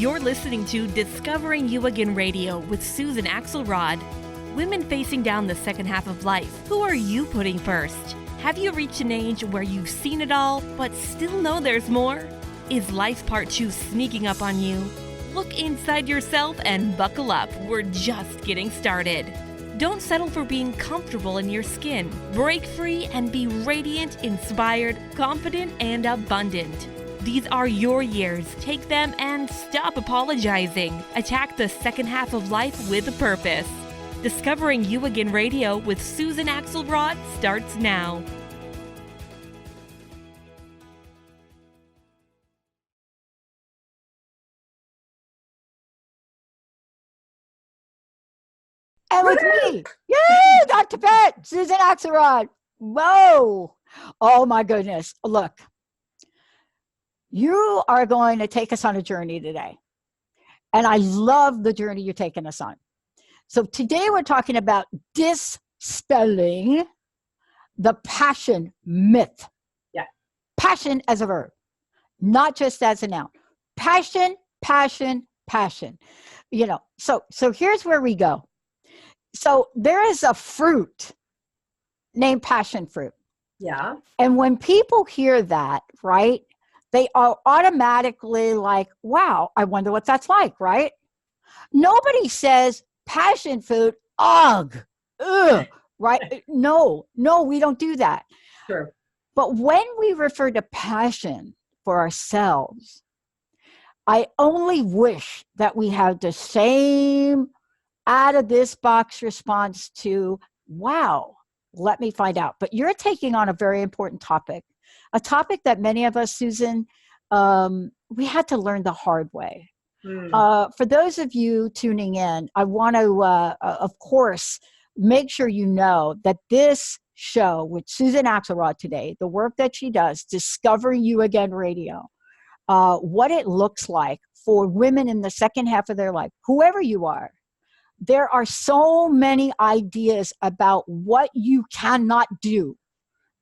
You're listening to Discovering You Again Radio with Susan Axelrod. Women facing down the second half of life. Who are you putting first? Have you reached an age where you've seen it all, but still know there's more? Is life part 2 sneaking up on you? Look inside yourself and buckle up. We're just getting started. Don't settle for being comfortable in your skin. Break free and be radiant, inspired, confident, and abundant. These are your years. Take them and stop apologizing. Attack the second half of life with a purpose. Discovering You Again Radio with Susan Axelrod starts now. And with me, yay, Dr. Pat, Susan Axelrod. Whoa. Oh my goodness. Look, you are going to take us on a journey today. And I love the journey you're taking us on. So today we're talking about dispelling the passion myth. Yeah. Passion as a verb, not just as a noun. Passion, passion, passion. You know, so here's where we go. So there is a fruit named passion fruit. Yeah. And when people hear that, right, they are automatically like, wow, I wonder what that's like, right? Nobody says passion fruit, ugh, right? No, we don't do that. Sure. But when we refer to passion for ourselves, I only wish that we have the same out of this box response to, wow, let me find out. But you're taking on a very important topic, a topic that many of us, Susan, we had to learn the hard way. For those of you tuning in, I want to, of course, make sure you know that this show with Susan Axelrod today, the work that she does, Discovering You Again Radio, what it looks like for women in the second half of their life, whoever you are. There are so many ideas about what you cannot do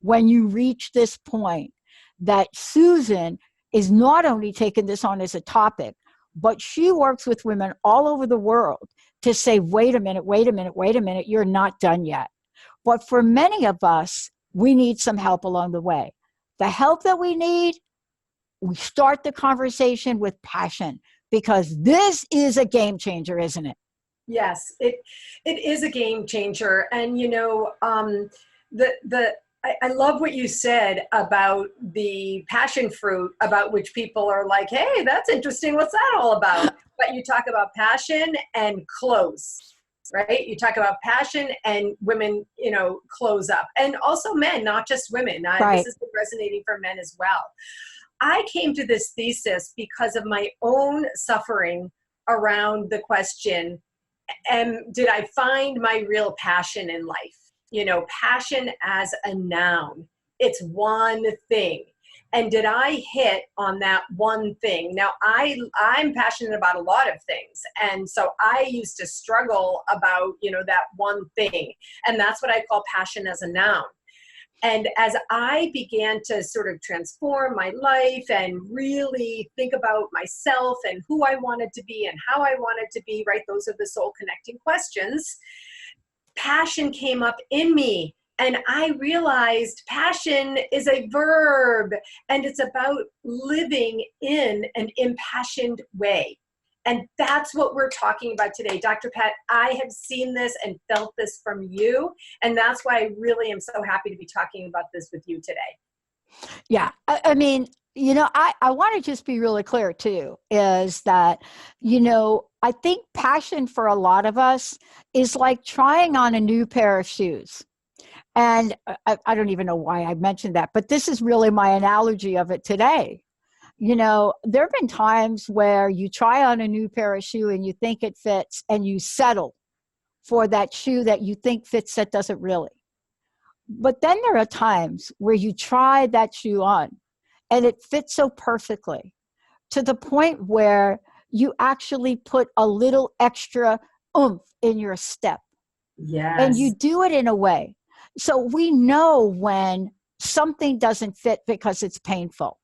when you reach this point that Susan is not only taking this on as a topic, but she works with women all over the world to say, wait a minute, you're not done yet. But for many of us, we need some help along the way. The help that we need, we start the conversation with passion, because this is a game changer, isn't it? Yes, it is a game changer. And, you know, I love what you said about the passion fruit, about which people are like, hey, that's interesting. What's that all about? But you talk about passion and close, right? You talk about passion and women, you know, close up. And also men, not just women. Right. This has been resonating for men as well. I came to this thesis because of my own suffering around the question, did I find my real passion in life? You know, passion as a noun. It's one thing. And did I hit on that one thing? Now, I'm passionate about a lot of things. And so I used to struggle about, you know, that one thing. And that's what I call passion as a noun. And as I began to sort of transform my life and really think about myself and who I wanted to be and how I wanted to be, right? Those are the soul connecting questions. Passion came up in me, and I realized passion is a verb, and it's about living in an impassioned way. And that's what we're talking about today. Dr. Pat, I have seen this and felt this from you, and that's why I really am so happy to be talking about this with you today. Yeah, I mean, you know, I want to just be really clear too, is that, you know, I think passion for a lot of us is like trying on a new pair of shoes. And I don't even know why I mentioned that, but this is really my analogy of it today. You know, there have been times where you try on a new pair of shoe and you think it fits, and you settle for that shoe that you think fits that doesn't really. But then there are times where you try that shoe on and it fits so perfectly to the point where you actually put a little extra oomph in your step. Yes. And you do it in a way. So we know when something doesn't fit because it's painful.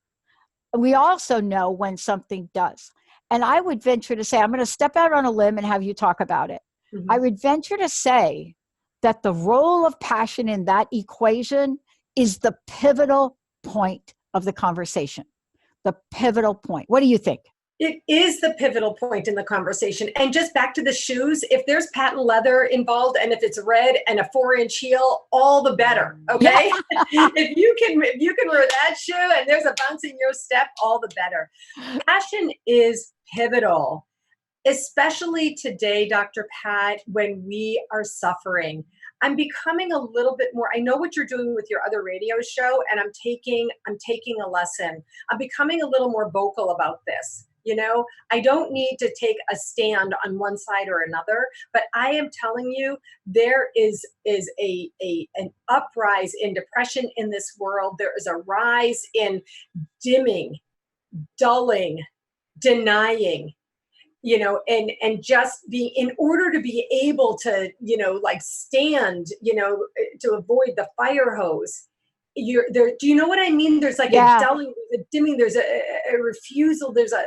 We also know when something does. And I would venture to say, I'm going to step out on a limb and have you talk about it. Mhm. I would venture to say that the role of passion in that equation is the pivotal point of the conversation. The pivotal point. What do you think? It is the pivotal point in the conversation. And just back to the shoes, if there's patent leather involved and if it's red and a 4-inch heel, all the better. Okay. if you can wear that shoe and there's a bounce in your step, all the better. Passion is pivotal, especially today, Dr. Pat, when we are suffering. I'm becoming a little bit more, I know what you're doing with your other radio show, and I'm taking a lesson. I'm becoming a little more vocal about this. I don't need to take a stand on one side or another, but I am telling you, there is an uprise in depression in this world. There is a rise in dimming, dulling, denying, and just be, in order to be able to, stand, to avoid the fire hose. You're there. Do you know what I mean? There's like a dulling, there's a dimming, there's a refusal, there's a,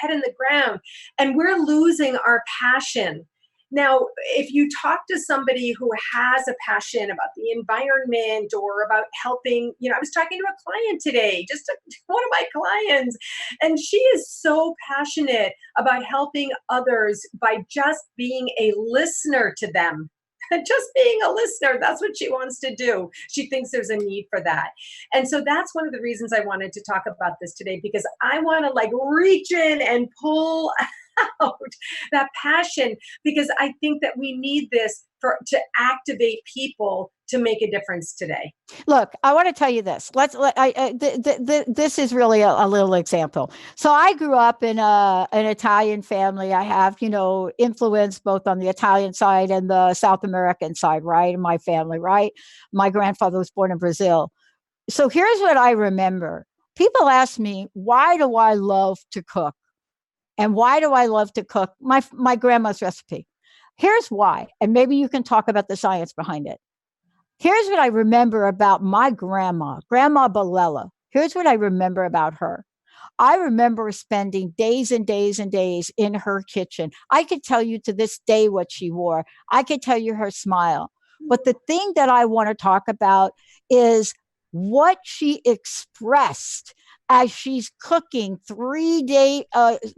head in the ground, and we're losing our passion. Now, if you talk to somebody who has a passion about the environment or about helping, I was talking to a client today, one of my clients, and she is so passionate about helping others by just being a listener to them. Just being a listener, that's what she wants to do. She thinks there's a need for that. And so that's one of the reasons I wanted to talk about this today, because I want to reach in and pull out that passion, because I think that we need this to activate people to make a difference today. Look, I want to tell you this. This is really a little example. So I grew up in an Italian family. I have, influence both on the Italian side and the South American side, right? In my family, right? My grandfather was born in Brazil. So here's what I remember. People ask me, why do I love to cook? And why do I love to cook? My grandma's recipe. Here's why. And maybe you can talk about the science behind it. Here's what I remember about my Grandma Balella. Here's what I remember about her. I remember spending days and days and days in her kitchen. I could tell you to this day what she wore. I could tell you her smile. But the thing that I want to talk about is what she expressed as she's cooking 3-day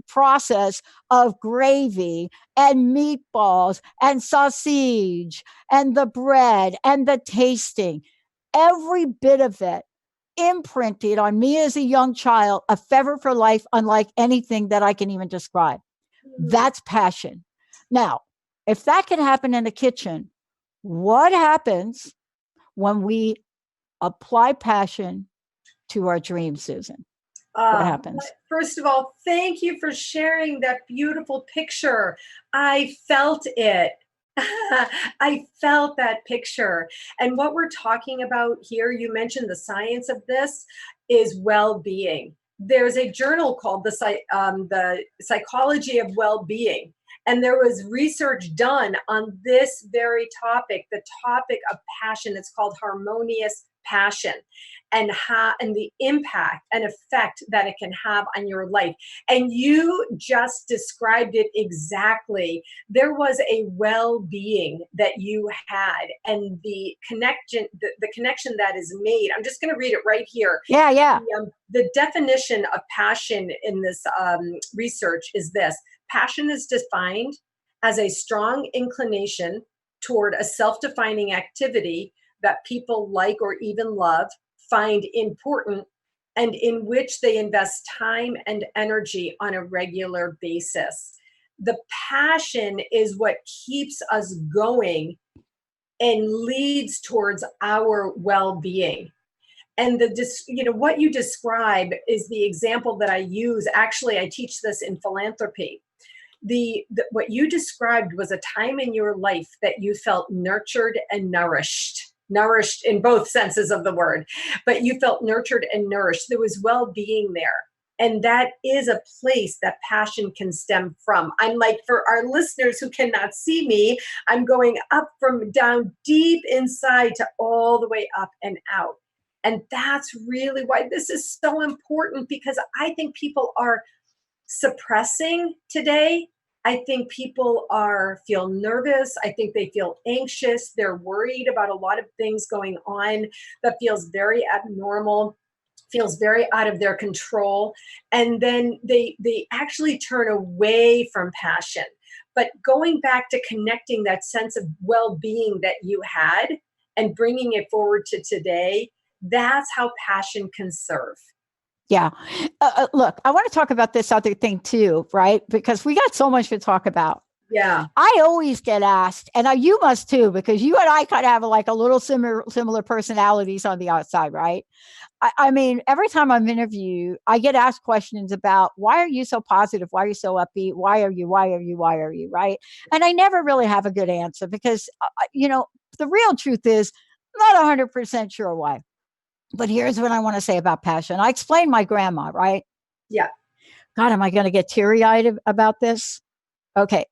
process of gravy and meatballs and sausage and the bread and the tasting. Every bit of it imprinted on me as a young child, a fever for life, unlike anything that I can even describe. That's passion. Now, if that can happen in the kitchen, what happens when we apply passion to our dreams, Susan? What happens? First of all, thank you for sharing that beautiful picture. I felt it. I felt that picture. And what we're talking about here, you mentioned the science of this, is well-being. There's a journal called the Psychology of Well-being. And there was research done on this very topic, the topic of passion. It's called harmonious passion, and the impact and effect that it can have on your life. And you just described it exactly. There was a well-being that you had, and the connection that is made. I'm just going to read it right here. Yeah. The definition of passion in this research is this: passion is defined as a strong inclination toward a self-defining activity that people like or even love, find important, and in which they invest time and energy on a regular basis. The passion is what keeps us going and leads towards our well-being. And what you describe is the example that I use. Actually, I teach this in philanthropy. What you described was a time in your life that you felt nurtured and nourished in both senses of the word, but you felt nurtured and nourished. There was well-being there. And that is a place that passion can stem from. I'm like, for our listeners who cannot see me, I'm going up from down deep inside to all the way up and out. And that's really why this is so important, because I think people are suppressing today. I think people feel nervous. I think they feel anxious. They're worried about a lot of things going on that feels very abnormal, feels very out of their control. And then they actually turn away from passion. But going back to connecting that sense of well-being that you had and bringing it forward to today, that's how passion can serve. Yeah. Look, I want to talk about this other thing too, right? Because we got so much to talk about. Yeah. I always get asked, and you must too, because you and I kind of have like a little similar personalities on the outside, right? I mean, every time I'm interviewed, I get asked questions about why are you so positive? Why are you so upbeat? Why are you, right? And I never really have a good answer because, the real truth is I'm not 100% sure why. But here's what I want to say about passion. I explained my grandma, right? Yeah. God, am I going to get teary-eyed about this? Okay.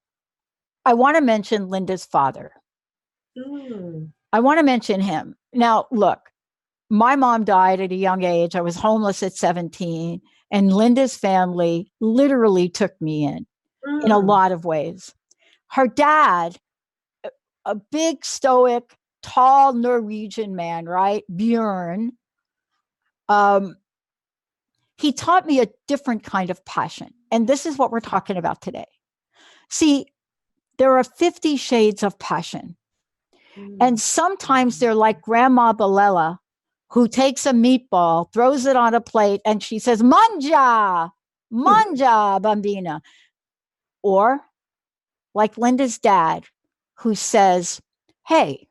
I want to mention Linda's father. I want to mention him. Now, look, my mom died at a young age. I was homeless at 17, and Linda's family literally took me in a lot of ways. Her dad, a big, stoic, tall Norwegian man, right? Björn. He taught me a different kind of passion. And this is what we're talking about today. See, there are 50 shades of passion. And sometimes they're like Grandma Belela, who takes a meatball, throws it on a plate, and she says, Manja, bambina. Or like Linda's dad, who says, hey,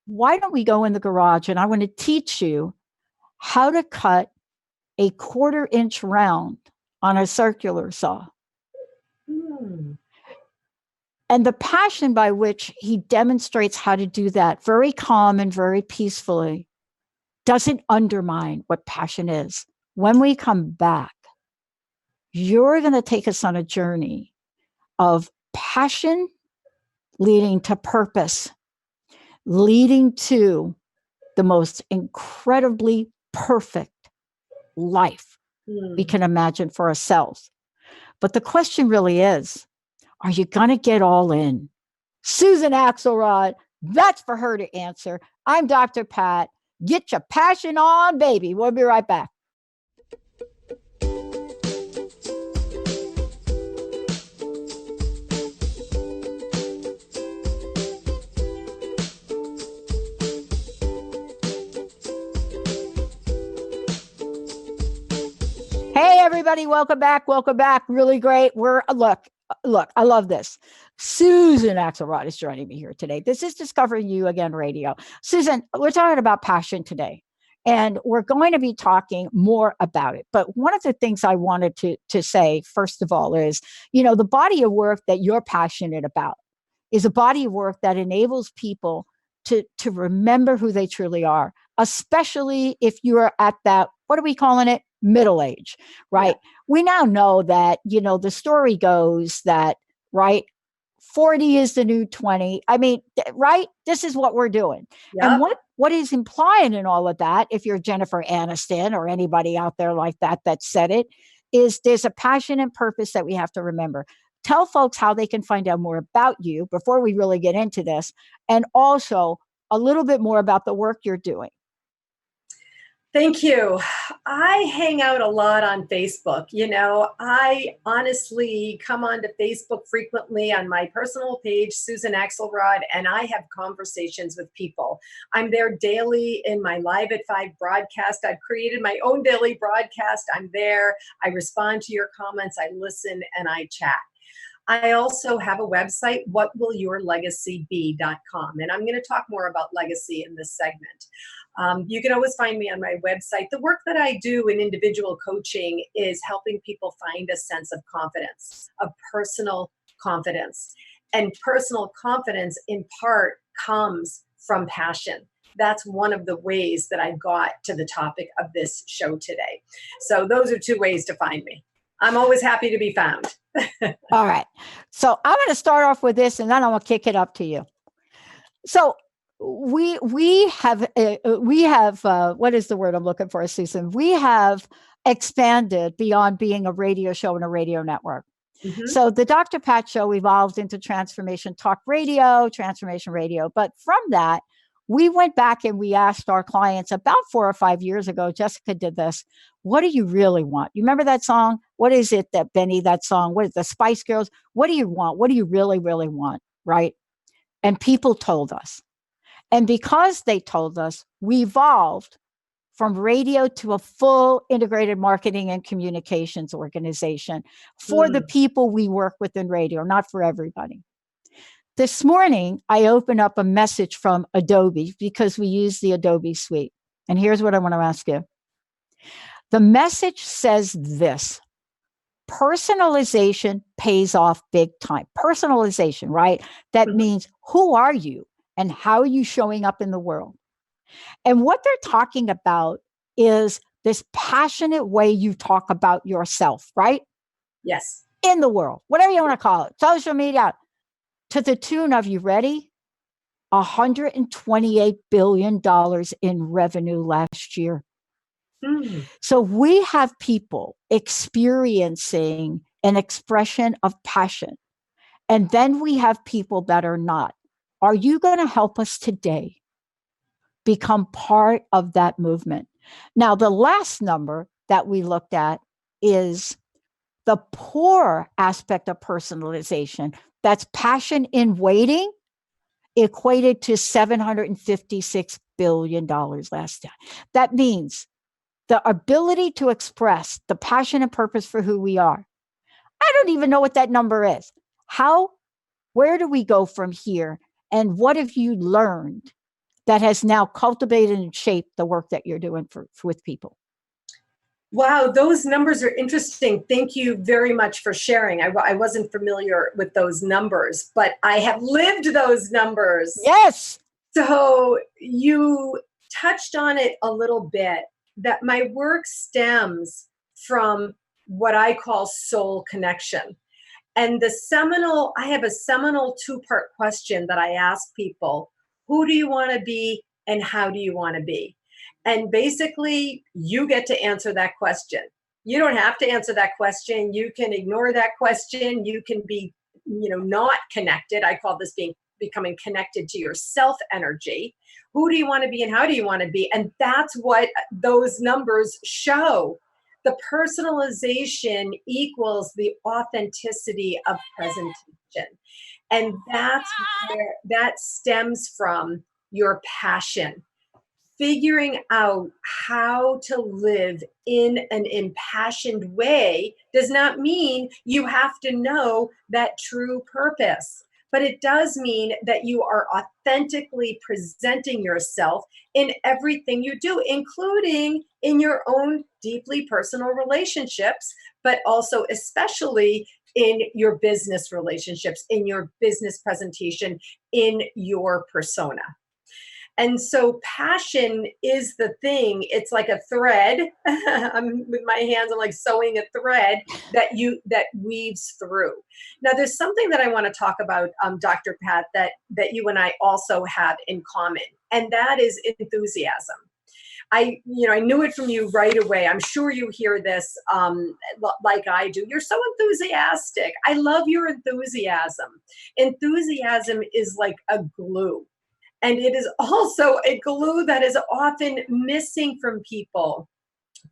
why don't we go in the garage and I want to teach you how to cut a 1/4 inch round on a circular saw. And the passion by which he demonstrates how to do that very calm and very peacefully doesn't undermine what passion is. When we come back, you're going to take us on a journey of passion leading to purpose, leading to the most incredibly perfect life we can imagine for ourselves. But the question really is, are you going to get all in? Susan Axelrod, that's for her to answer. I'm Dr. Pat. Get your passion on, baby. We'll be right back. Hey, everybody. Welcome back. Really great. Look, I love this. Susan Axelrod is joining me here today. This is Discovering You Again Radio. Susan, we're talking about passion today, and we're going to be talking more about it. But one of the things I wanted to say, first of all, is, the body of work that you're passionate about is a body of work that enables people to remember who they truly are, especially if you're at that, what are we calling it? Middle age, right? Yeah. We now know that, the story goes that, right, 40 is the new 20. I mean, right? This is what we're doing. Yep. And what is implying in all of that, if you're Jennifer Aniston or anybody out there like that said it, is there's a passion and purpose that we have to remember. Tell folks how they can find out more about you before we really get into this, and also a little bit more about the work you're doing. Thank you. I hang out a lot on Facebook. I honestly come onto Facebook frequently on my personal page, Susan Axelrod, and I have conversations with people. I'm there daily in my Live at 5 broadcast. I've created my own daily broadcast. I'm there. I respond to your comments. I listen and I chat. I also have a website, whatwillyourlegacybe.com, and I'm going to talk more about legacy in this segment. You can always find me on my website. The work that I do in individual coaching is helping people find a sense of confidence, of personal confidence. And personal confidence, in part, comes from passion. That's one of the ways that I got to the topic of this show today. So those are 2 ways to find me. I'm always happy to be found. All right. So I'm going to start off with this, and then I'm going to kick it up to you. So we have what is the word I'm looking for, Susan? We have expanded beyond being a radio show and a radio network. Mhm. So the Dr. Pat Show evolved into Transformation Talk Radio, Transformation Radio. But from that, we went back and we asked our clients about 4 or 5 years ago, Jessica did this. What do you really want? You remember that song? What is it that Benny, that song? What is the Spice Girls? What do you want? What do you really, really want? Right? And people told us. And because they told us, we evolved from radio to a full integrated marketing and communications organization for the people we work with in radio, not for everybody. This morning, I opened up a message from Adobe because we use the Adobe suite. And here's what I want to ask you. The message says this: personalization pays off big time. Personalization, right? That means who are you and how are you showing up in the world? And what they're talking about is this passionate way you talk about yourself, right? Yes. In the world, whatever you want to call it, social media, to the tune of, you ready? $128 billion in revenue last year. So we have people experiencing an expression of passion. And then we have people that are not. Are you going to help us today become part of that movement? Now, the last number that we looked at is the poor aspect of personalization. That's passion in waiting, equated to $756 billion last year. That means the ability to express the passion and purpose for who we are. I don't even know what that number is. Where do we go from here? And what have you learned that has now cultivated and shaped the work that you're doing with people? Wow, those numbers are interesting. Thank you very much for sharing. I wasn't familiar with those numbers, but I have lived those numbers. Yes. So you touched on it a little bit, that my work stems from what I call soul connection. And I have a seminal 2-part question that I ask people: who do you want to be and how do you want to be? And basically, you get to answer that question. You don't have to answer that question. You can ignore that question. You can be, not connected. I call this becoming connected to your self energy. Who do you want to be and how do you want to be? And that's what those numbers show. The personalization equals the authenticity of presentation. And that's where that stems from your passion. Figuring out how to live in an impassioned way does not mean you have to know that true purpose, but it does mean that you are authentically presenting yourself in everything you do, including in your own deeply personal relationships, but also especially in your business relationships, in your business presentation, in your persona. And so passion is the thing. It's like a thread. I'm with my hands, I'm like sewing a thread that weaves through. Now, there's something that I want to talk about, Dr. Pat, that you and I also have in common, and that is enthusiasm. I knew it from you right away. I'm sure you hear this like I do. You're so enthusiastic. I love your enthusiasm. Enthusiasm is like a glue. And it is also a glue that is often missing from people.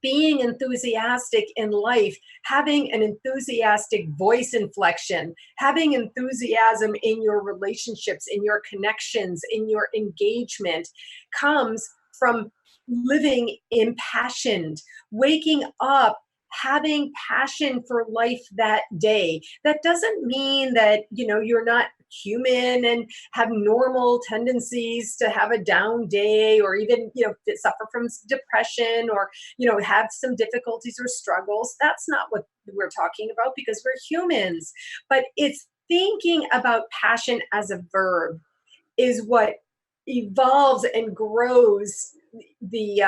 Being enthusiastic in life, having an enthusiastic voice inflection, having enthusiasm in your relationships, in your connections, in your engagement, comes from living impassioned, waking up, having passion for life that day. That doesn't mean that, you're not human and have normal tendencies to have a down day, or even, suffer from depression, or, have some difficulties or struggles. That's not what we're talking about, because we're humans. But it's thinking about passion as a verb is what evolves and grows the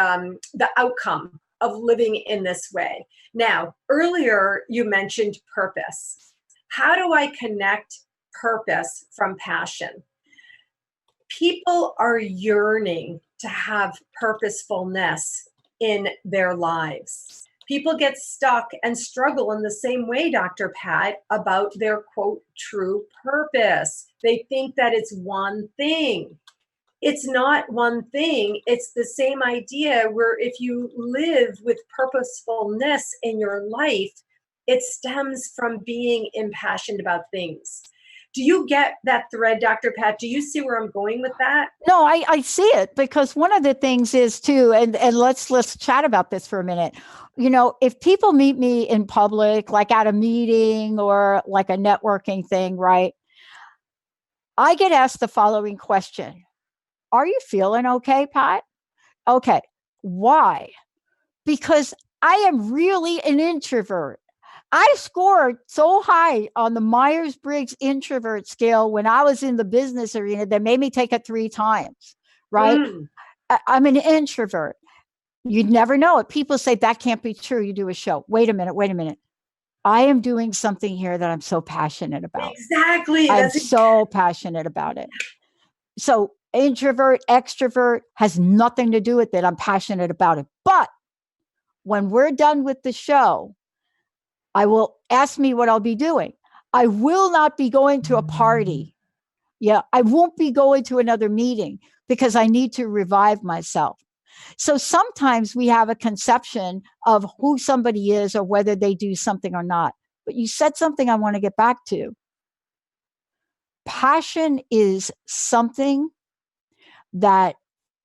outcome of living in this way. Now, earlier you mentioned purpose. How do I connect purpose from passion? People are yearning to have purposefulness in their lives. People get stuck and struggle in the same way, Dr. Pat, about their quote, true purpose. They think that it's one thing. It's not one thing. It's the same idea where if you live with purposefulness in your life, it stems from being impassioned about things. Do you get that thread, Dr. Pat? Do you see where I'm going with that? No, I see it, because one of the things is too, and let's chat about this for a minute. If people meet me in public, like at a meeting or like a networking thing, right? I get asked the following question. Are you feeling okay, Pat? Okay. Why? Because I am really an introvert. I scored so high on the Myers-Briggs introvert scale when I was in the business arena that made me take it 3 times, right? I'm an introvert. You'd never know it. People say that can't be true. You do a show. Wait a minute. I am doing something here that I'm so passionate about. Exactly. I'm so passionate about it. So introvert, extrovert has nothing to do with it. I'm passionate about it. But when we're done with the show, I will ask me what I'll be doing. I will not be going to a party. Yeah, I won't be going to another meeting because I need to revive myself. So sometimes we have a conception of who somebody is or whether they do something or not. But you said something I want to get back to. Passion is something that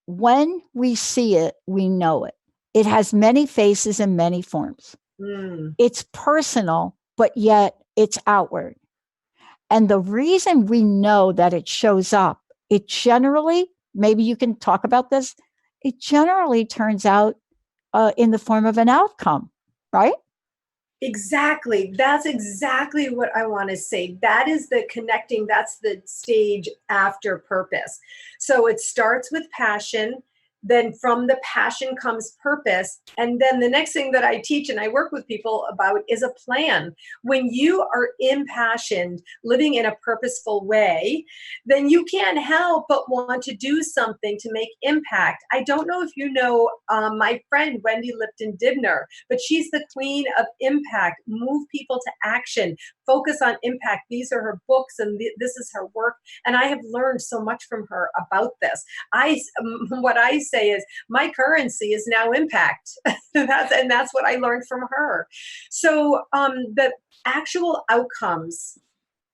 when we see it, we know it. It has many faces and many forms. It's personal, but yet it's outward. And the reason we know that it shows up, it generally, maybe you can talk about this, it generally turns out in the form of an outcome, right? Exactly. That's exactly what I want to say. That is the connecting, that's the stage after purpose. So it starts with passion. Then from the passion comes purpose. And then the next thing that I teach and I work with people about is a plan. When you are impassioned, living in a purposeful way, then you can't help but want to do something to make impact. I don't know if you know my friend, Wendy Lipton-Dibner, but she's the queen of impact, move people to action, focus on impact. These are her books and this is her work. And I have learned so much from her about this. What I say is my currency is now impact. That's what I learned from her. So the actual outcomes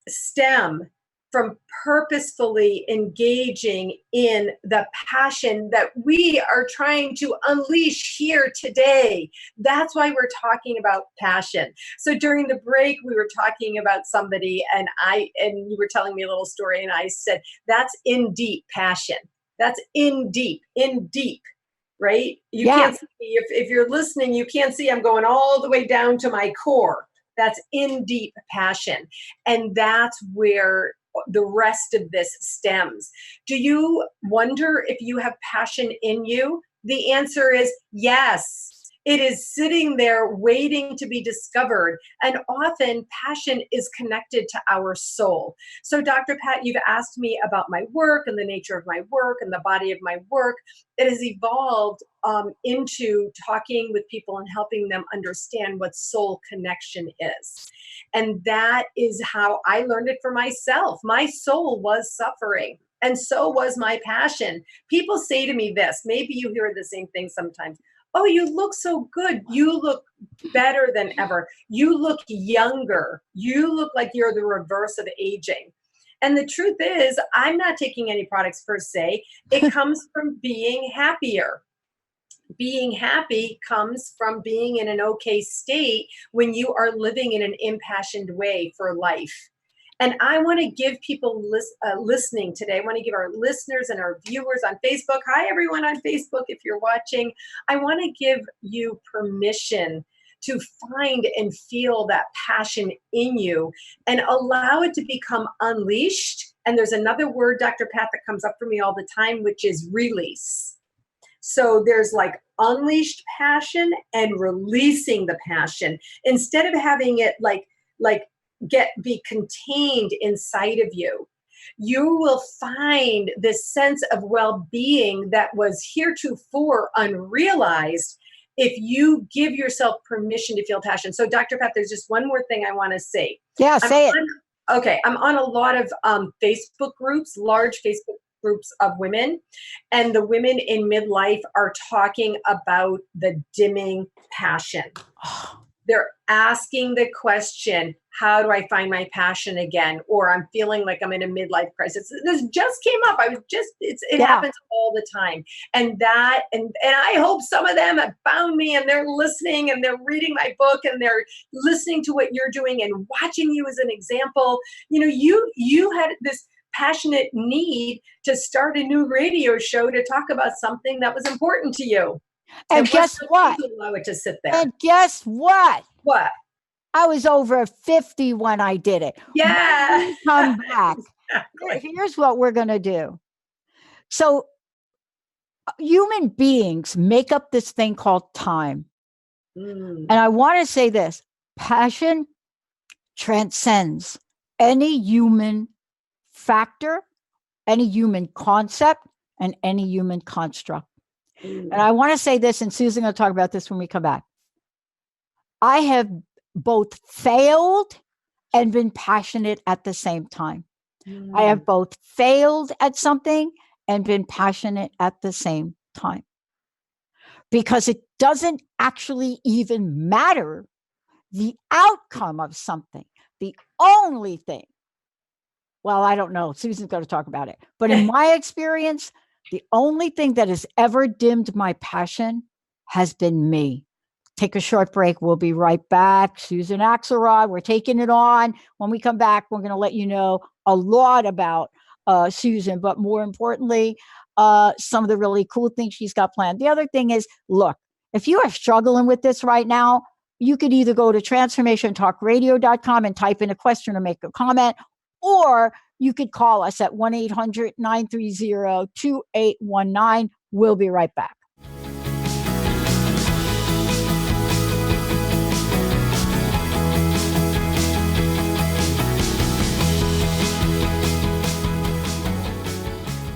stem from purposefully engaging in the passion that we are trying to unleash here today. That's why we're talking about passion. So during the break, we were talking about somebody and you were telling me a little story and I said, that's in deep passion. That's in deep, right? You can't see, if you're listening, you can't see I'm going all the way down to my core. That's in deep passion. And that's where the rest of this stems. Do you wonder if you have passion in you? The answer is yes. It is sitting there waiting to be discovered. And often passion is connected to our soul. So Dr. Pat, you've asked me about my work and the nature of my work and the body of my work. It has evolved into talking with people and helping them understand what soul connection is. And that is how I learned it for myself. My soul was suffering. And so was my passion. People say to me this, maybe you hear the same thing sometimes. Oh, you look so good. You look better than ever. You look younger. You look like you're the reverse of aging. And the truth is, I'm not taking any products per se. It comes from being happier. Being happy comes from being in an okay state when you are living in an impassioned way for life. And I want to give people listening today, I want to give our listeners and our viewers on Facebook, hi everyone on Facebook if you're watching, I want to give you permission to find and feel that passion in you and allow it to become unleashed. And there's another word, Dr. Pat, that comes up for me all the time, which is release. So there's like unleashed passion and releasing the passion. Instead of having it be contained inside of you, you will find this sense of well-being that was heretofore unrealized. if you give yourself permission to feel passion. So Dr. Pat, there's just one more thing I want to say. Yeah, say it. I'm on a lot of Facebook groups, large Facebook groups of women, and the women in midlife are talking about the dimming passion. They're asking the question, how do I find my passion again? Or I'm feeling like I'm in a midlife crisis. This just came up. It happens all the time. And I hope some of them have found me and they're listening and they're reading my book and they're listening to what you're doing and watching you as an example. You know, you had this passionate need to start a new radio show to talk about something that was important to you. And guess what? Allow it to sit there. And guess what? What? I was over 50 when I did it. Yeah. When we come back. Exactly. Here's what we're going to do. So human beings make up this thing called time. And I want to say this: passion transcends any human factor, any human concept, and any human construct. And I want to say this, and Susan will talk about this when we come back. I have both failed and been passionate at the same time. I have both failed at something and been passionate at the same time. Because it doesn't actually even matter the outcome of something. The only thing, well, I don't know, Susan's going to talk about it. But in my experience, the only thing that has ever dimmed my passion has been me. Take a short break. We'll be right back. Susan Axelrod, we're taking it on. When we come back, we're going to let you know a lot about Susan, but more importantly, some of the really cool things she's got planned. The other thing is, look, if you are struggling with this right now, you could either go to transformationtalkradio.com and type in a question or make a comment, or you could call us at 1-800-930-2819. We'll be right back.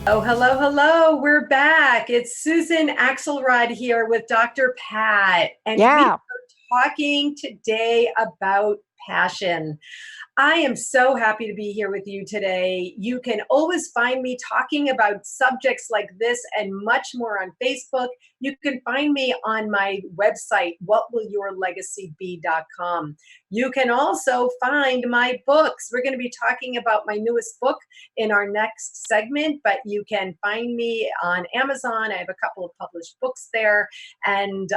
Oh, hello, hello. We're back. It's Susan Axelrod here with Dr. Pat. And we are talking today about passion. I am so happy to be here with you today. You can always find me talking about subjects like this and much more on Facebook. You can find me on my website, whatwillyourlegacybe.com. You can also find my books. We're going to be talking about my newest book in our next segment, but you can find me on Amazon. I have a couple of published books there. And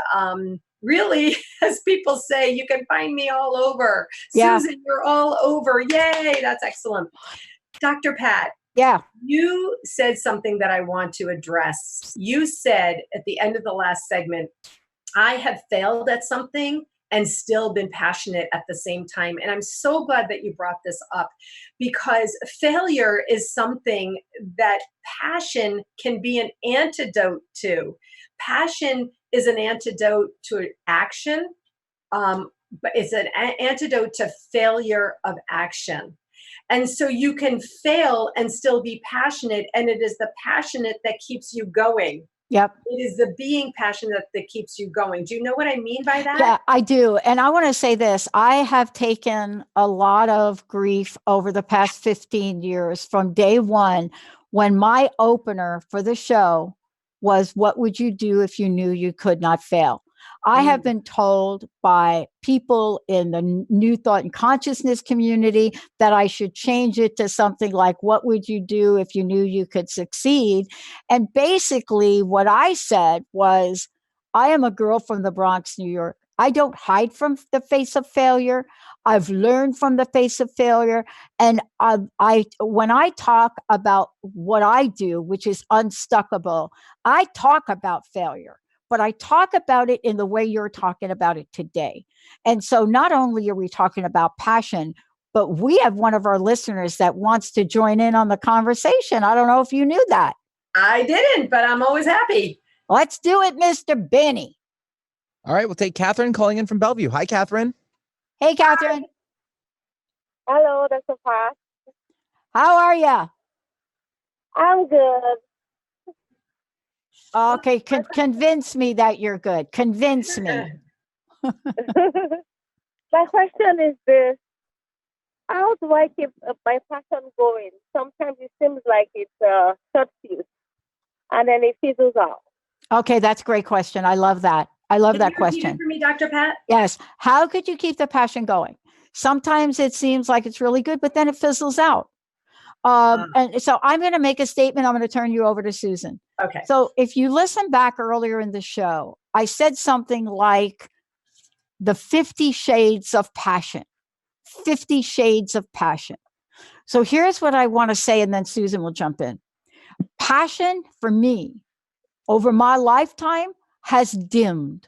really, as people say, you can find me all over. Yeah. Susan, you're all over. Yay, that's excellent. Dr. Pat. Yeah. You said something that I want to address. You said at the end of the last segment, I have failed at something and still been passionate at the same time. And I'm so glad that you brought this up, because failure is something that passion can be an antidote to. Passion is an antidote to action, but it's an antidote to failure of action. And so you can fail and still be passionate, and it is the passionate that keeps you going. Yep. It is the being passionate that keeps you going. Do you know what I mean by that? Yeah, I do. And I want to say this. I have taken a lot of grief over the past 15 years from day one, when my opener for the show was, what would you do if you knew you could not fail? I have been told by people in the New Thought and Consciousness community that I should change it to something like, what would you do if you knew you could succeed? And basically what I said was, I am a girl from the Bronx, New York. I don't hide from the face of failure. I've learned from the face of failure. And when I talk about what I do, which is unstuckable, I talk about failure. But I talk about it in the way you're talking about it today. And so not only are we talking about passion, but we have one of our listeners that wants to join in on the conversation. I don't know if you knew that. I didn't, but I'm always happy. Let's do it, Mr. Benny. All right, we'll take Catherine calling in from Bellevue. Hi, Catherine. Hey, Catherine. Hello, Dr. Pat. How are you? I'm good. Okay, convince me that you're good. Convince me. My question is this. How do I keep my passion going? Sometimes it seems like it's short fuse and then it fizzles out. Okay, that's a great question. I love that. I love Can that you repeat it question. for me, Dr. Pat? Yes. How could you keep the passion going? Sometimes it seems like it's really good, but then it fizzles out. And so I'm going to make a statement. I'm going to turn you over to Susan. Okay. So if you listen back earlier in the show, I said something like the 50 shades of passion, 50 shades of passion. So here's what I want to say, and then Susan will jump in. Passion for me over my lifetime has dimmed,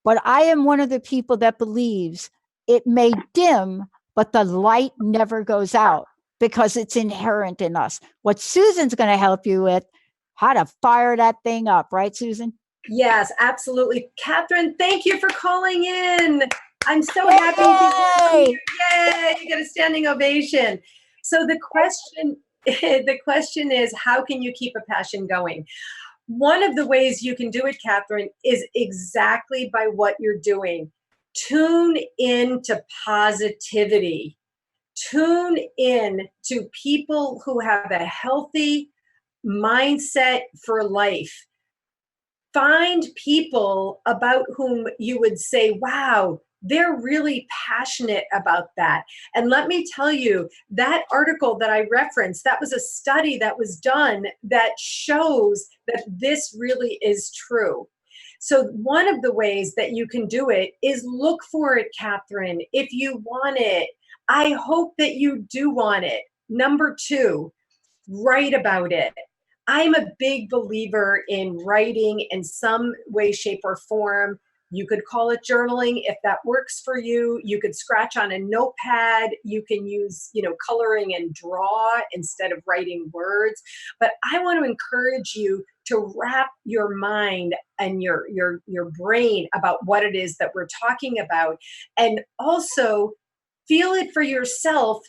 but I am one of the people that believes it may dim, but the light never goes out because it's inherent in us. What Susan's going to help you with, how to fire that thing up, right, Susan? Yes, absolutely. Catherine, thank you for calling in. I'm so happy to hear you. Yay, you get a standing ovation. So the question is, how can you keep a passion going? One of the ways you can do it, Catherine, is exactly by what you're doing. Tune in to positivity. Tune in to people who have a healthy mindset for life. Find people about whom you would say, wow, they're really passionate about that. And let me tell you, that article that I referenced, that was a study that was done that shows that this really is true. So one of the ways that you can do it is look for it, Catherine, if you want it. I hope that you do want it. Number 2, write about it. I'm a big believer in writing in some way, shape, or form. You could call it journaling if that works for you. You could scratch on a notepad. You can use, coloring and draw instead of writing words. But I want to encourage you to wrap your mind and your brain about what it is that we're talking about, and also feel it for yourself.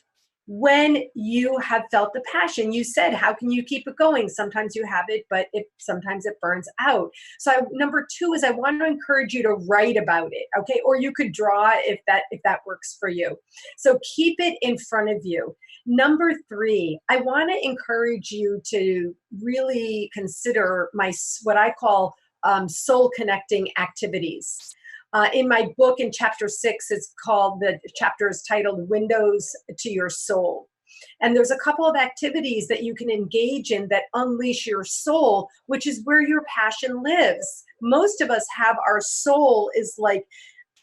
When you have felt the passion, you said, how can you keep it going? Sometimes you have it, but sometimes it burns out. So number 2 is I want to encourage you to write about it, okay? Or you could draw if that works for you. So keep it in front of you. Number 3, I want to encourage you to really consider what I call soul connecting activities. In my book, in chapter 6, the chapter is titled Windows to Your Soul. And there's a couple of activities that you can engage in that unleash your soul, which is where your passion lives. Most of us have our soul is like,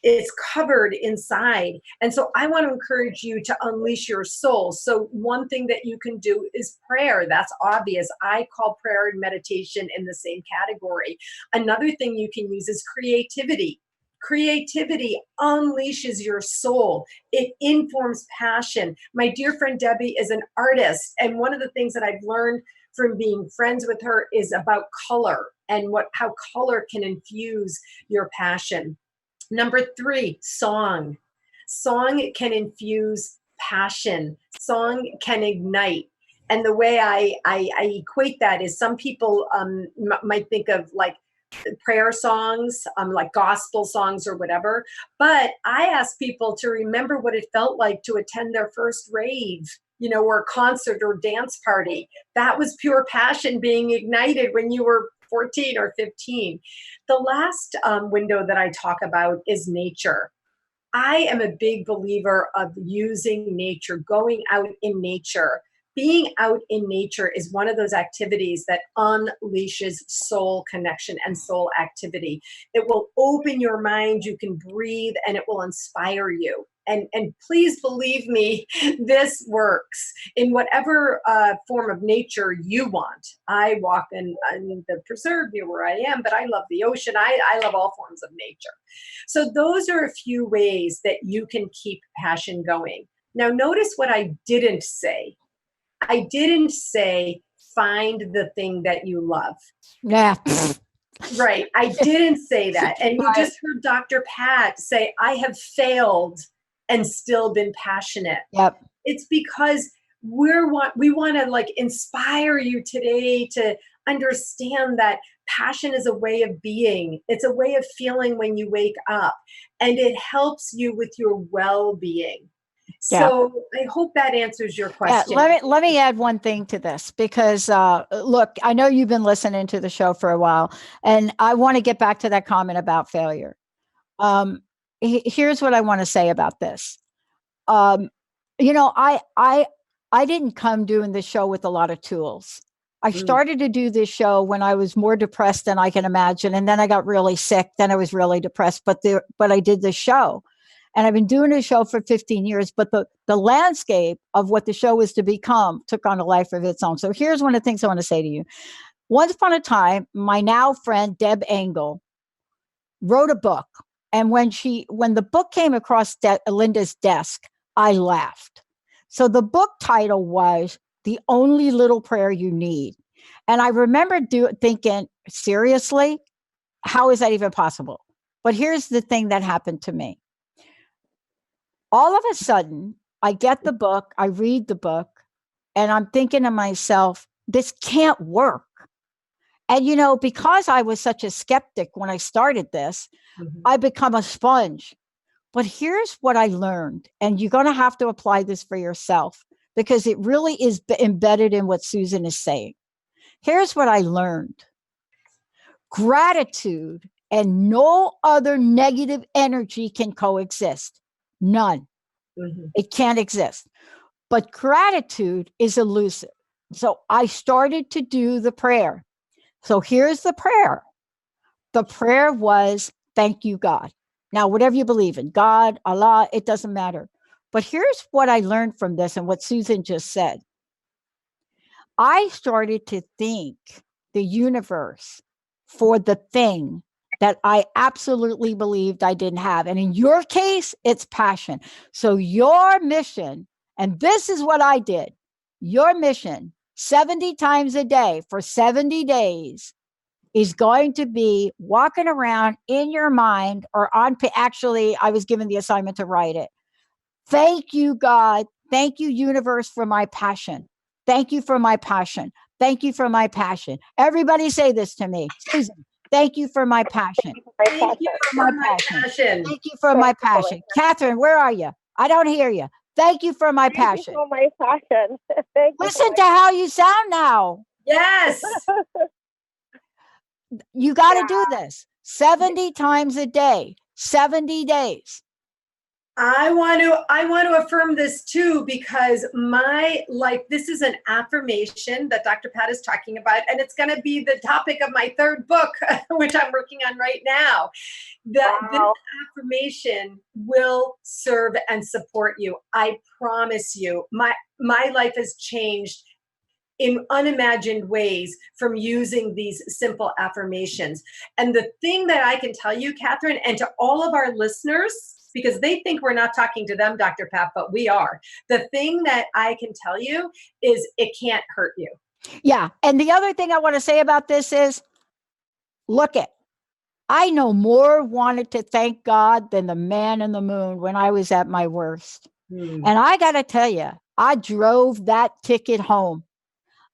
it's covered inside. And so I want to encourage you to unleash your soul. So one thing that you can do is prayer. That's obvious. I call prayer and meditation in the same category. Another thing you can use is creativity. Creativity unleashes your soul. It informs passion. My dear friend Debbie is an artist, and one of the things that I've learned from being friends with her is about color and how color can infuse your passion. Number 3, song. Song can infuse passion. Song can ignite. And the way I equate that is some people might think of like prayer songs, like gospel songs or whatever. But I ask people to remember what it felt like to attend their first rave, or concert or dance party. That was pure passion being ignited when you were 14 or 15. The last window that I talk about is nature. I am a big believer of using nature, going out in nature. Being out in nature is one of those activities that unleashes soul connection and soul activity. It will open your mind, you can breathe, and it will inspire you. And please believe me, this works in whatever form of nature you want. I walk in the preserve near where I am, but I love the ocean. I love all forms of nature. So those are a few ways that you can keep passion going. Now, notice what I didn't say. I didn't say find the thing that you love. Yeah. Right. I didn't say that. And you just heard Dr. Pat say, I have failed and still been passionate. Yep. It's because we want to like inspire you today to understand that passion is a way of being. It's a way of feeling when you wake up, and it helps you with your well-being. Yeah. So I hope that answers your Yeah, question. let me add one thing to this because look, I know you've been listening to the show for a while, and I want to get back to that comment about failure. Here's what I want to say about this. You know, I didn't come doing this show with a lot of tools. I started to do this show when I was more depressed than I can imagine, and then I got really sick. Then I was really depressed, but I did the show. And I've been doing the show for 15 years, but the landscape of what the show was to become took on a life of its own. So here's one of the things I want to say to you. Once upon a time, my now friend, Deb Engel, wrote a book. And when the book came across Linda's desk, I laughed. So the book title was The Only Little Prayer You Need. And I remember thinking, seriously, how is that even possible? But here's the thing that happened to me. All of a sudden, I get the book, I read the book, and I'm thinking to myself, this can't work. And, you know, because I was such a skeptic when I started this, I become a sponge. But here's what I learned, and you're going to have to apply this for yourself because it really is embedded in what Susan is saying. Here's what I learned. Gratitude and no other negative energy can coexist. None. It can't exist. But gratitude is elusive. So I started to do the prayer. So here's the prayer. The prayer was, thank you, God. Now, whatever you believe in, God, Allah, it doesn't matter. But here's what I learned from this and what Susan just said. I started to thank the universe for the thing that I absolutely believed I didn't have. And in your case, it's passion. So your mission, and this is what I did, your mission 70 times a day for 70 days is going to be walking around in your mind or actually, I was given the assignment to write it. Thank you, God. Thank you, universe, for my passion. Thank you for my passion. Thank you for my passion. Everybody say this to me. Susan, thank you for my passion. Thank you for my passion. Thank you for my passion. Catherine, where are you? I don't hear you. Thank you for my passion. Thank you for my passion. Listen to how you sound now. Yes. You got to do this 70 times a day, 70 days. I want to affirm this too, because my life, this is an affirmation that Dr. Pat is talking about, and it's going to be the topic of my third book, which I'm working on right now. This affirmation will serve and support you. I promise you, my life has changed in unimagined ways from using these simple affirmations. And the thing that I can tell you, Catherine, and to all of our listeners, because they think we're not talking to them, Dr. Pat, but we are. The thing that I can tell you is it can't hurt you. Yeah. And the other thing I want to say about this is, I no more wanted to thank God than the man in the moon when I was at my worst. And I got to tell you, I drove that ticket home.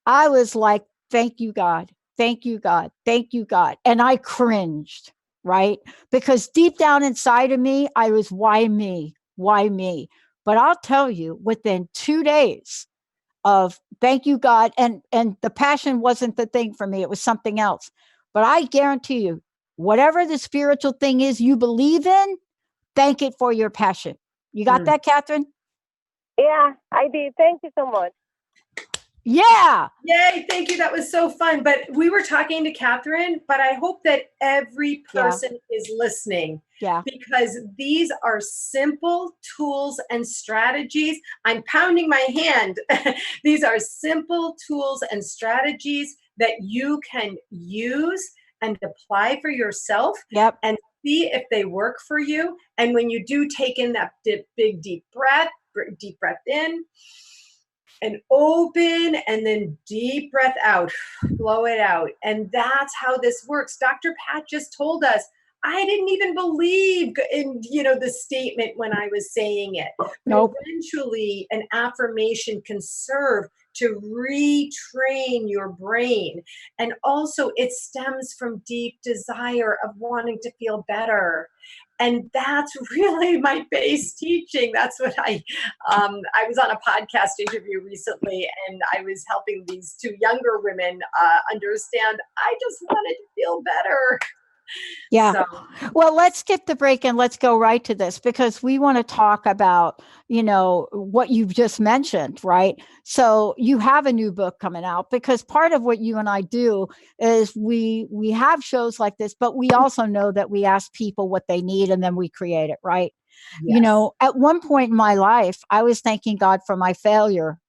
I was like, thank you, God. Thank you, God. Thank you, God. And I cringed. Right? Because deep down inside of me, I was, why me? Why me? But I'll tell you, within 2 days of thank you, God, and the passion wasn't the thing for me, it was something else. But I guarantee you, whatever the spiritual thing is you believe in, thank it for your passion. You got that, Catherine? Yeah, I did. Thank you so much. Yeah. Yay. Thank you. That was so fun. But we were talking to Catherine, but I hope that every person is listening. Yeah. Because these are simple tools and strategies. I'm pounding my hand. These are simple tools and strategies that you can use and apply for yourself. Yep. And see if they work for you. And when you do take in that big, deep breath in, and open, and then deep breath out, blow it out. And that's how this works. Dr. Pat just told us, I didn't even believe in, the statement when I was saying it. But Nope. eventually, an affirmation can serve to retrain your brain. And also, it stems from deep desire of wanting to feel better. And that's really my base teaching. That's what I was on a podcast interview recently, and I was helping these two younger women understand I just wanted to feel better. Yeah. So, Well, let's skip the break and let's go right to this, because we want to talk about, what you've just mentioned, right? So you have a new book coming out, because part of what you and I do is we have shows like this, but we also know that we ask people what they need and then we create it, right? yes. At one point in my life, I was thanking God for my failure.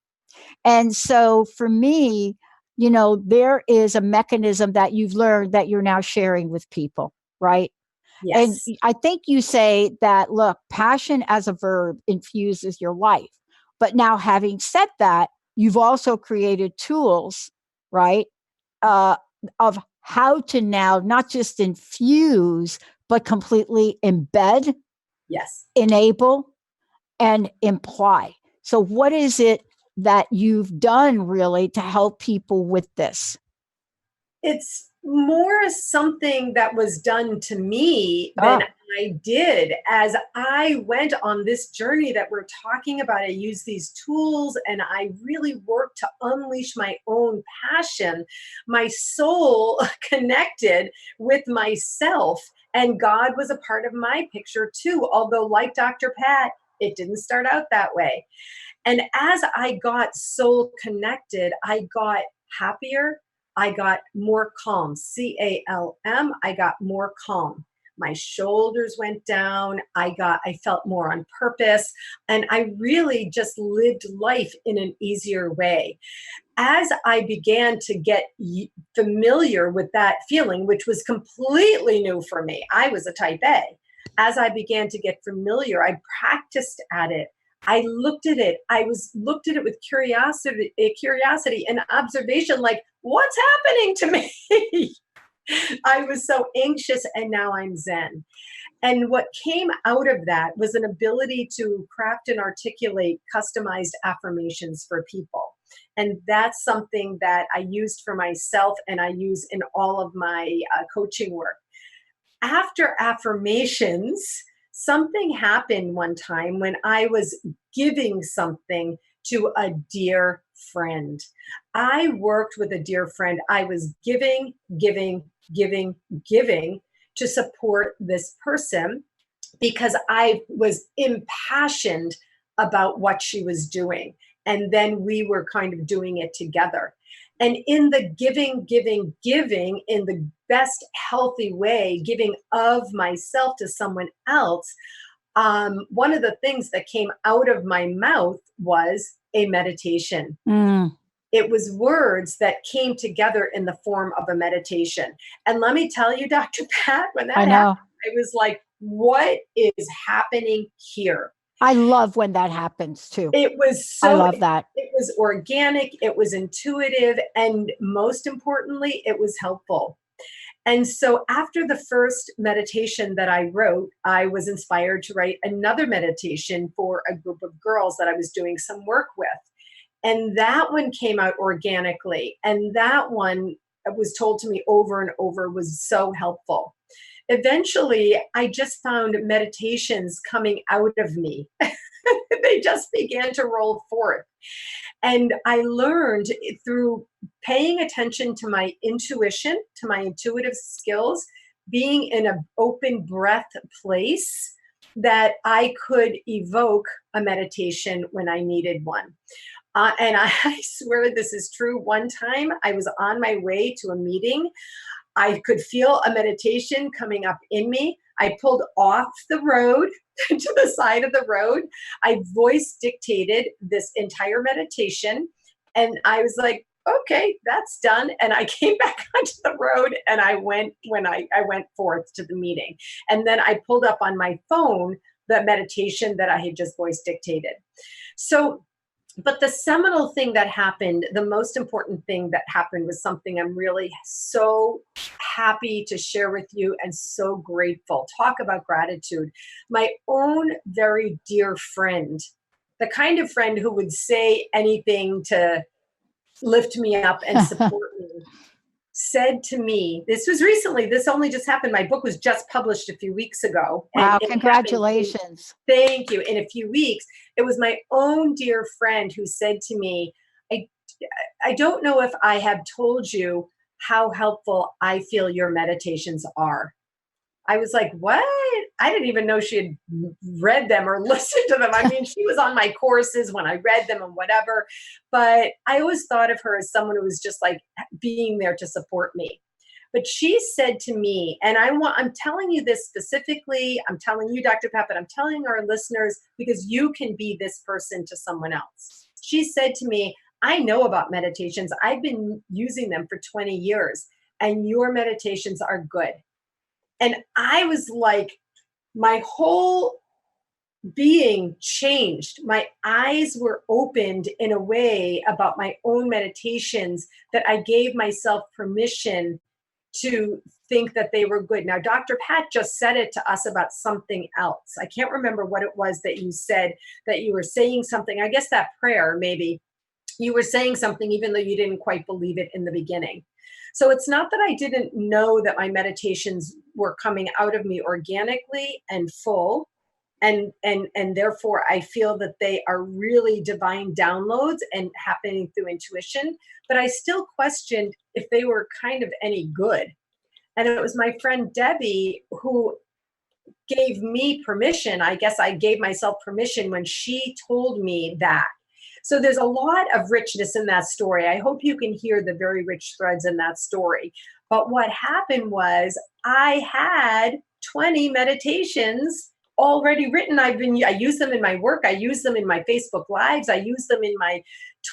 And so for me, there is a mechanism that you've learned that you're now sharing with people, right? And Yes. I think you say that, look, passion as a verb infuses your life. But now, having said that, you've also created tools, right, uh, of how to now not just infuse, but completely embed, Yes. enable, and imply. So, what is it that you've done really to help people with this? It's more something that was done to me than Ah, I did as I went on this journey that we're talking about. I used these tools and I really worked to unleash my own passion. My soul connected with myself, and God was a part of my picture too. Although, like Dr. Pat, it didn't start out that way. And as I got soul connected, I got happier. I got more calm, CALM. I got more calm. My shoulders went down. I felt more on purpose. And I really just lived life in an easier way. As I began to get familiar with that feeling, which was completely new for me, I was a type A. As I began to get familiar, I practiced at it. I looked at it. Looked at it with curiosity and observation, like, what's happening to me? I was so anxious, and now I'm Zen. And what came out of that was an ability to craft and articulate customized affirmations for people. And that's something that I used for myself and I use in all of my coaching work. After affirmations, something happened one time when I was giving something to a dear friend. I worked with a dear friend. I was giving, giving, giving, giving to support this person because I was impassioned about what she was doing. And then we were kind of doing it together. And in the giving, giving, giving, in the best healthy way, giving of myself to someone else, one of the things that came out of my mouth was a meditation. mm, It was words that came together in the form of a meditation. And let me tell you, Dr. Pat, when that I happened, know. I was like, what is happening here? I love when that happens too. It was I so, love that. it was organic, it was intuitive, and most importantly, it was helpful. And so after the first meditation that I wrote, I was inspired to write another meditation for a group of girls that I was doing some work with. And that one came out organically. And that one was told to me over and over was so helpful. Eventually, I just found meditations coming out of me. They just began to roll forth. And I learned through paying attention to my intuition, to my intuitive skills, being in an open breath place, that I could evoke a meditation when I needed one. And I swear this is true. One time I was on my way to a meeting. I could feel a meditation coming up in me. I pulled off the road to the side of the road. I voice dictated this entire meditation. And I was like, okay, that's done. And I came back onto the road and I went forth to the meeting. And then I pulled up on my phone the meditation that I had just voice dictated. So But the seminal thing that happened, the most important thing that happened, was something I'm really so happy to share with you and so grateful. Talk about gratitude. My own very dear friend, the kind of friend who would say anything to lift me up and support me, said to me, this was recently, this only just happened. My book was just published a few weeks ago. Wow, And it congratulations. thank you. In a few weeks, it was my own dear friend who said to me, I, I don't know if I have told you how helpful I feel your meditations are. I was like, what? I didn't even know she had read them or listened to them. I mean, she was on my courses when I read them and whatever, but I always thought of her as someone who was just like being there to support me. But she said to me, and I'm telling you this specifically, I'm telling you, Dr. Pat, but I'm telling our listeners because you can be this person to someone else. She said to me, I know about meditations. I've been using them for 20 years, and your meditations are good. And I was like, my whole being changed. My eyes were opened in a way about my own meditations that I gave myself permission to think that they were good. Now, Dr. Pat just said it to us about something else. I can't remember what it was that you said, that you were saying something. I guess that prayer, maybe you were saying something even though you didn't quite believe it in the beginning. So it's not that I didn't know that my meditations were coming out of me organically and full. And therefore I feel that they are really divine downloads and happening through intuition. But I still questioned if they were kind of any good. And it was my friend Debbie who gave me permission. I guess I gave myself permission when she told me that. So there's a lot of richness in that story. I hope you can hear the very rich threads in that story. But what happened was I had 20 meditations already written. I use them in my work. I use them in my Facebook Lives. I use them in my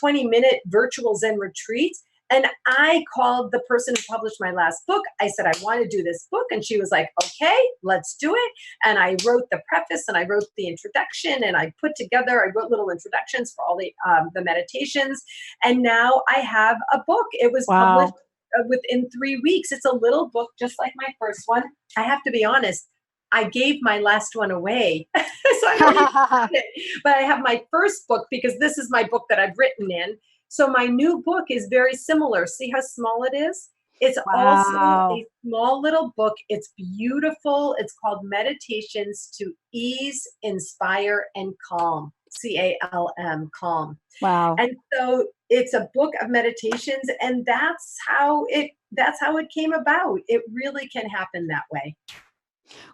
20-minute virtual Zen retreats. And I called the person who published my last book. I said, I want to do this book. And she was like, okay, let's do it. And I wrote the preface and I wrote the introduction and I wrote little introductions for all the meditations. And now I have a book. It was published within 3 weeks. It's a little book, just like my first one. I have to be honest. I gave my last one away. So I don't even have it. But I have my first book because this is my book that I've written in. So my new book is very similar. See how small it is? It's also a small little book. It's beautiful. It's called Meditations to Ease, Inspire, and Calm. CALM, calm. Wow. And so it's a book of meditations, and that's how it came about. It really can happen that way.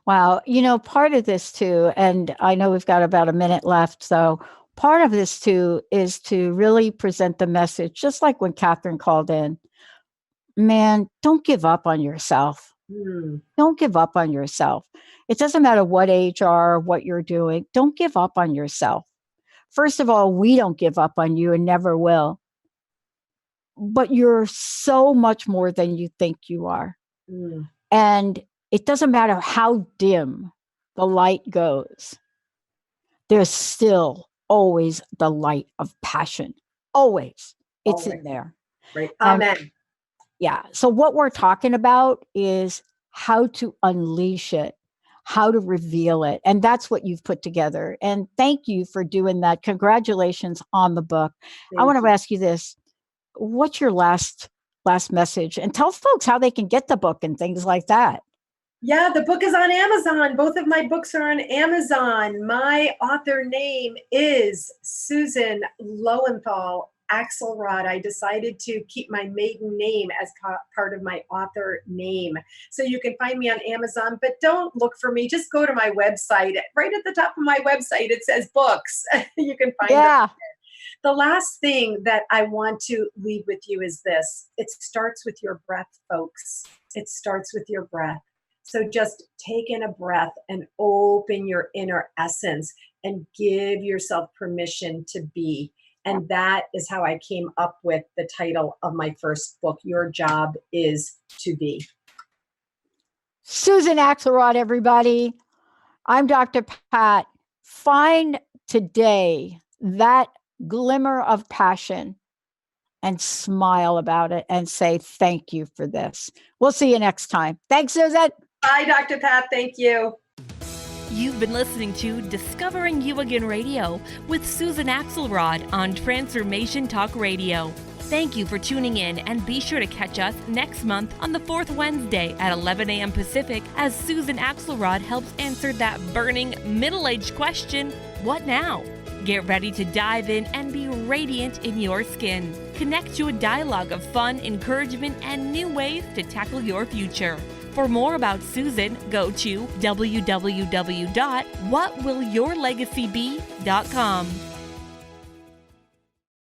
Wow. Part of this too, and I know we've got about a minute left, so part of this too is to really present the message, just like when Catherine called in. Man, don't give up on yourself. Don't give up on yourself. It doesn't matter what age you are, what you're doing. Don't give up on yourself. First of all, we don't give up on you and never will. But you're so much more than you think you are. And it doesn't matter how dim the light goes. There's still always the light of passion. Always. It's in there. Right. Amen. Yeah. So what we're talking about is how to unleash it, how to reveal it. And that's what you've put together. And thank you for doing that. Congratulations on the book. I want to ask you this. What's your last message? And tell folks how they can get the book and things like that. Yeah, the book is on Amazon. Both of my books are on Amazon. My author name is Susan Lowenthal Axelrod. I decided to keep my maiden name as part of my author name. So you can find me on Amazon, but don't look for me. Just go to my website. Right at the top of my website, it says books. You can find them. The last thing that I want to leave with you is this. It starts with your breath, folks. It starts with your breath. So just take in a breath and open your inner essence and give yourself permission to be. And that is how I came up with the title of my first book, Your Job is to Be. Susan Axelrod, everybody. I'm Dr. Pat. Find today that glimmer of passion and smile about it and say, thank you for this. We'll see you next time. Thanks, Susan. Bye, Dr. Pat. Thank you. You've been listening to Discovering You Again Radio with Susan Axelrod on Transformation Talk Radio. Thank you for tuning in, and be sure to catch us next month on the fourth Wednesday at 11 a.m. Pacific as Susan Axelrod helps answer that burning middle-aged question, what now? Get ready to dive in and be radiant in your skin. Connect to a dialogue of fun, encouragement, and new ways to tackle your future. For more about Susan, go to www.whatwillyourlegacybe.com.